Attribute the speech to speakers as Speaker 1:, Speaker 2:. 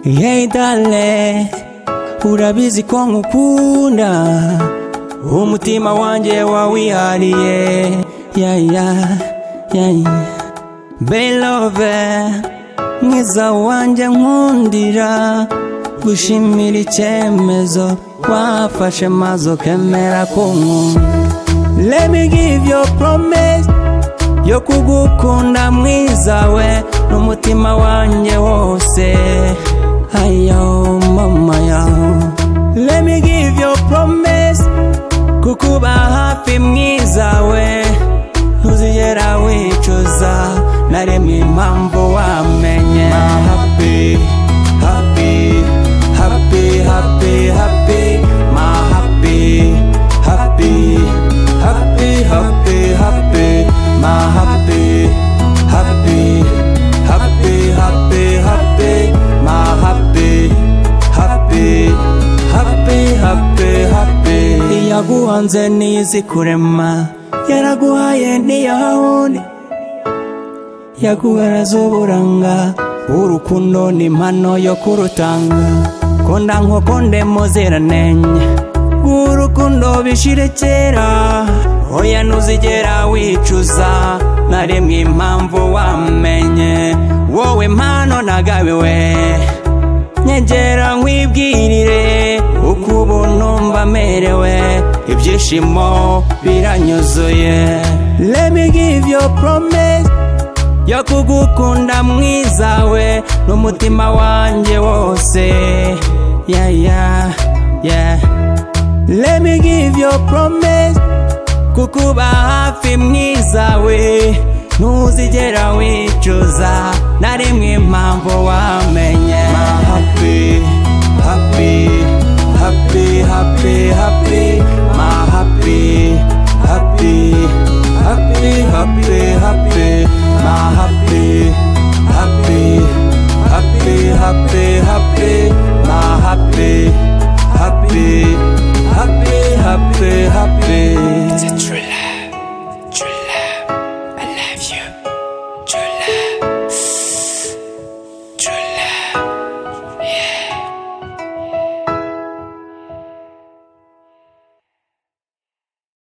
Speaker 1: Hey darling, urabizi ko nkukunda, umutima wanje wawihariye. Baby love, mwiza wanje nkundira, gushimira icyemezo wafashe mazo kemera kunkunda. Let me give you a promise yo kugukunda mwiza we n'umutima wanje wose. Ayo mama yo, let me give you a promise kukuba hafi mwiza we, ntuzigera wicuza na rimwe impamvu wamenye. Happy, happy, happy, happy, happy, my happy, happy, happy, happy, happy, my happy, happy, happy, happy, happy, my happy, happy, happy, happy, happy. Yaguhanze nizi kurema, yaraguhaye niyahone, yaguharaza uburanga, urukundo n'impano yo kurutanga. Konda nkokonde muziranenge, urukundo bishire kera, oya ntuzigera wicuza na rimwe impamvu wamenye. Wowe mpano nagabiwe, nyegera nkwibwirire uko ubuntu mba merewe, ibyishimo biranyuzuye. Let me give you a promise yo kugukunda mwiza we n'umutima wanje wose. Let me give you a promise kukuba hafi mwiza we, ntuzigera wicuza na rimwe impamvu wamenye. My happy, happy, happy, happy, happy, my happy,